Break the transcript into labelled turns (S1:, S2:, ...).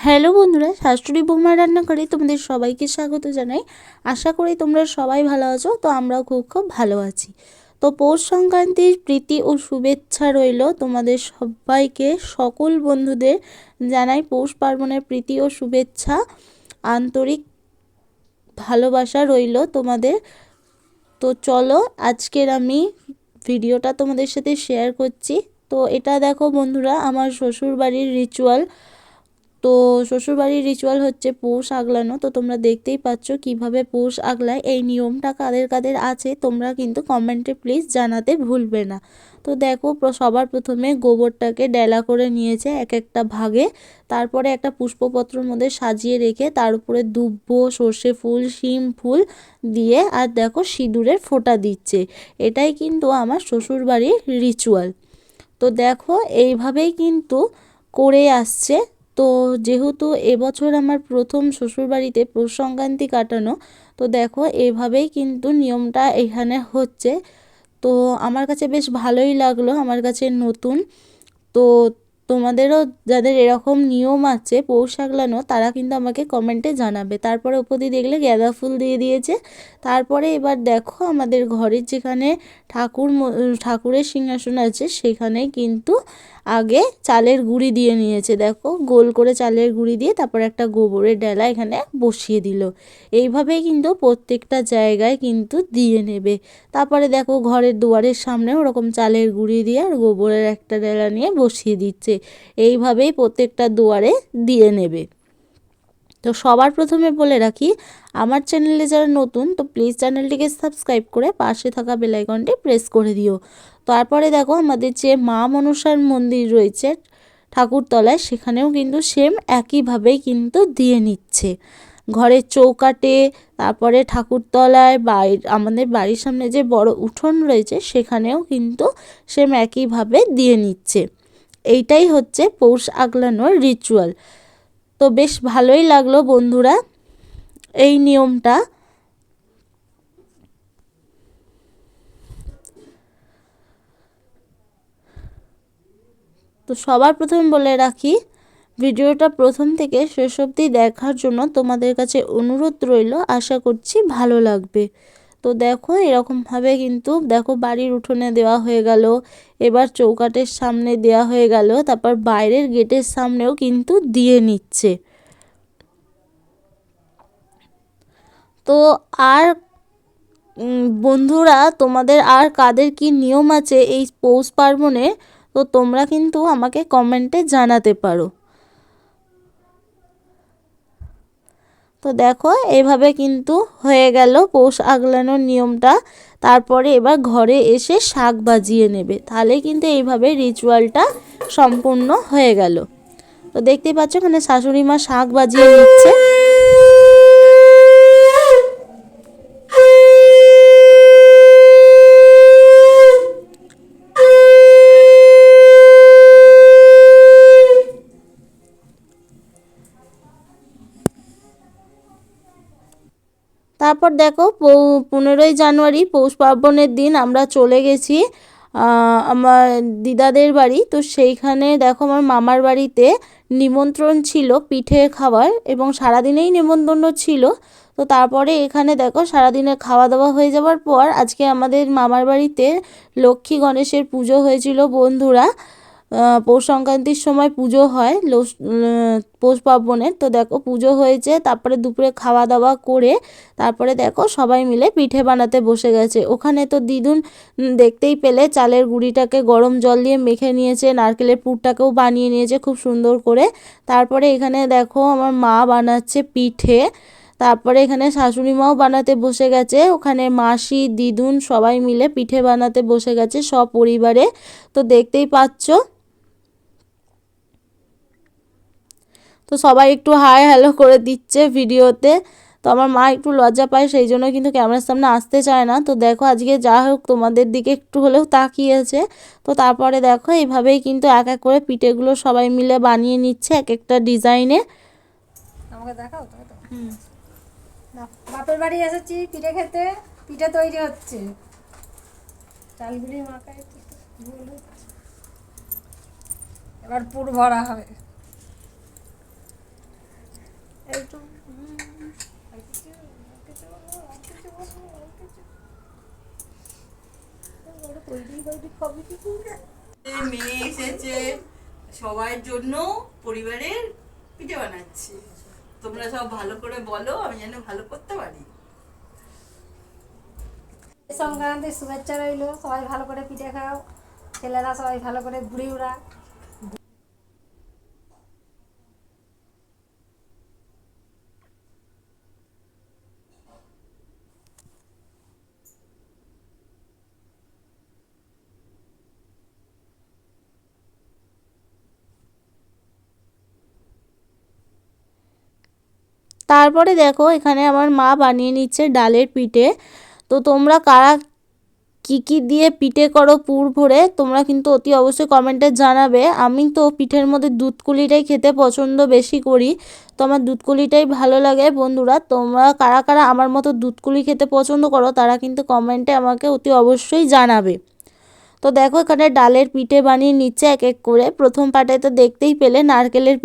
S1: Hello বন্ধুরা, শাশুড়ি বৌমা রান্নাঘরে তোমাদের সবাইকে স্বাগত জানাই। আশা করি তোমরা সবাই ভালো আছো। তো আমরাও খুব খুব ভালো আছি। তো পৌষ সংক্রান্তির প্রীতি ও শুভেচ্ছা রইল তোমাদের সবাইকে। সকল বন্ধুদের জানাই পৌষ পার্বণের প্রীতি ও শুভেচ্ছা, আন্তরিক ভালোবাসা রইল তোমাদের। তো চলো আজকের আমি ভিডিওটা তোমাদের সাথে শেয়ার করছি। তো এটা দেখো বন্ধুরা, আমার শ্বশুরবাড়ির রিচুয়াল। তো শ্বশুরবাড়ির রিচুয়াল হচ্ছে পৌষ আগলানো। তো তোমরা দেখতেই পাচ্ছ কিভাবে পৌষ আগলায়। এই নিয়মটা কাদের কাদের আছে তোমরা কিন্তু কমেন্টে প্লিজ জানাতে ভুলবে না। তো দেখো সবার প্রথমে গোবরটাকে ডেলা করে নিয়েছে এক একটা ভাগে, তারপরে একটা পুষ্পপত্রের মধ্যে সাজিয়ে রেখে তার উপরে দুব্ব, সর্ষে ফুল, শিম ফুল দিয়ে আর দেখো সিঁদুরের ফোঁটা দিচ্ছে। এটাই কিন্তু আমার শ্বশুরবাড়ির রিচুয়াল। তো দেখো এইভাবেই কিন্তু করে আসছে। তো যেহেতু এবছর আমার প্রথম শ্বশুরবাড়িতে পৌষ সংক্রান্তি কাটানো, তো দেখো এভাবেই কিন্তু নিয়মটা এখানে হচ্ছে। তো আমার কাছে বেশ ভালোই লাগলো, আমার কাছে নতুন। তো তোমাদেরও যাদের এরকম নিয়ম আছে পৌষ আগলানো, তারা কিন্তু আমাকে কমেন্টে জানাবে। তারপরে উপর দিয়ে দেখলে গাঁদা ফুল দিয়ে দিয়েছে। তারপরে এবার দেখো আমাদের ঘরের যেখানে ঠাকুরের সিংহাসন আছে সেখানে কিন্তু আগে চালের গুঁড়ি দিয়ে নিয়েছে। দেখো গোল করে চালের গুঁড়ি দিয়ে তারপর একটা গোবরের ডেলা এখানে বসিয়ে দিল। এইভাবেই কিন্তু প্রত্যেকটা জায়গায় কিন্তু দিয়ে নেবে। তারপরে দেখো ঘরের দুয়ারের সামনে ওরকম চালের গুঁড়ি দিয়ে আর গোবরের একটা ডেলা নিয়ে বসিয়ে দিচ্ছে। এইভাবেই প্রত্যেকটা দুয়ারে দিয়ে নেবে। তো সবার প্রথমে বলে রাখি, আমার চ্যানেলে যারা নতুন তো প্লিজ চ্যানেলটিকে সাবস্ক্রাইব করে পাশে থাকা বেল আইকনটি প্রেস করে দিও। তারপরে দেখো আমাদের যে মা মনসার মন্দির রয়েছে ঠাকুরতলায়, সেখানেও কিন্তু সেম একইভাবেই কিন্তু দিয়ে নিচ্ছে। ঘরের চৌকাটে, তারপরে ঠাকুরতলায়, আমাদের বাড়ির সামনে যে বড় উঠোন রয়েছে সেখানেও কিন্তু সেম একইভাবে দিয়ে নিচ্ছে। এইটাই হচ্ছে পৌষ আগলানোর রিচুয়াল। তো বেশ ভালোই লাগলো বন্ধুরা এই নিয়মটা। তো সবার প্রথমে বলে রাখি, ভিডিওটা প্রথম থেকে শেষ অবধি দেখার জন্য তোমাদের কাছে অনুরোধ রইল। আশা করছি ভালো লাগবে। তো দেখো এরকমভাবে কিন্তু দেখো বাড়ির উঠোনে দেওয়া হয়ে গেল, এবার চৌকাঠের সামনে দেওয়া হয়ে গেল, তারপর বাইরের গেটের সামনেও কিন্তু দিয়ে নিচ্ছে। তো আর বন্ধুরা তোমাদের আর কাদের কি নিয়ম আছে এই পৌষ পার্বণে, তো তোমরা কিন্তু আমাকে কমেন্টে জানাতে পারো। তো দেখো এইভাবে কিন্তু হয়ে গেল পৌষ আগলানোর নিয়মটা। তারপরে এবার ঘরে এসে শাক বাজিয়ে নেবে, তাহলে কিন্তু এইভাবে রিচুয়ালটা সম্পূর্ণ হয়ে গেল। তো দেখতেই পাচ্ছ এখানে শাশুড়ি মা শাক বাজিয়ে নিচ্ছে। তারপর দেখো 15ই জানুয়ারি পৌষ পার্বণের দিন আমরা চলে গেছি আমার দিদাদের বাড়ি। তো সেইখানে দেখো আমার মামার বাড়িতে নিমন্ত্রণ ছিল পিঠে খাওয়ার, এবং সারাদিনেই নিমন্ত্রণ ছিল। তো তারপরে এখানে দেখো সারাদিনে খাওয়া দাওয়া হয়ে যাওয়ার পর আজকে আমাদের মামার বাড়িতে লক্ষ্মী গণেশের পুজো হয়েছিল বন্ধুরা। পৌষ সংক্রান্তির সময় পুজো হয় পৌষ পার্বণের। তো দেখো পুজো হয়েছে, তারপরে দুপুরে খাওয়া দাওয়া করে তারপরে দেখো সবাই মিলে পিঠে বানাতে বসে গেছে। ওখানে তো দিদুন দেখতেই পেলে চালের গুঁড়িটাকে গরম জল দিয়ে মেখে নিয়েছে, নারকেলের পুরটাকেও বানিয়ে নিয়েছে খুব সুন্দর করে। তারপরে এখানে দেখো আমার মা বানাচ্ছে পিঠে। তারপরে এখানে শাশুড়ি মাও বানাতে বসে গেছে, ওখানে মাসি দিদুন সবাই মিলে পিঠে বানাতে বসে গেছে সপরিবারে। তো দেখতেই পাচ্ছ। তো সবাই একটু হাই হ্যালো করে দিচ্ছে ভিডিওতে। তো আমার মা একটু লজ্জা পায়, সেই জন্য কিন্তু ক্যামেরার সামনে আসতে চায় না। তো দেখো আজকে যা হোক তোমাদের দিকে একটু হলেও তাকিয়েছে। তো তারপরে দেখো এইভাবেই কিন্তু এক এক করে পিঠেগুলো সবাই মিলে বানিয়ে নিচ্ছে এক একটা ডিজাইনে।
S2: আমাকে দেখাও তো। বাপের বাড়ি এসেছি পিঠে খেতে, পিঠে তৈরি হচ্ছে। চালগুলি মাখায় এবার পুর ভরা হবে। একটু
S3: মেয়ে এসেছে, সবার জন্য পরিবারের পিঠে বানাচ্ছি। তোমরা সব ভালো করে বলো, আমি যেন ভালো করতে পারি।
S2: সংক্রান্তির শুভেচ্ছা রইলো, সবাই ভালো করে পিঠে খাও, ছেলেরা সবাই ভালো করে ঘুড়ি উড়া।
S1: তারপরে দেখো এখানে আমার মা বানিয়ে নিচ্ছে ডালের পিঠে। তো তোমরা কারা কি কি দিয়ে পিঠে করো পুর ভরে, তোমরা কিন্তু অতি অবশ্যই কমেন্টে জানাবে। আমি তো পিঠের মধ্যে দুধকুলিটাই খেতে পছন্দ বেশি করি, তো আমার দুধকুলিটাই ভালো লাগে। বন্ধুরা, তোমরা কারা কারা আমার মতো দুধকুলি খেতে পছন্দ করো তারা কিন্তু কমেন্টে আমাকে অতি অবশ্যই জানাবে। তো দেখো এখানে ডালের পিঠে বানিয়ে নিচ্ছে এক এক করে। প্রথম পার্টে তো দেখতেই পেলে নারকেলের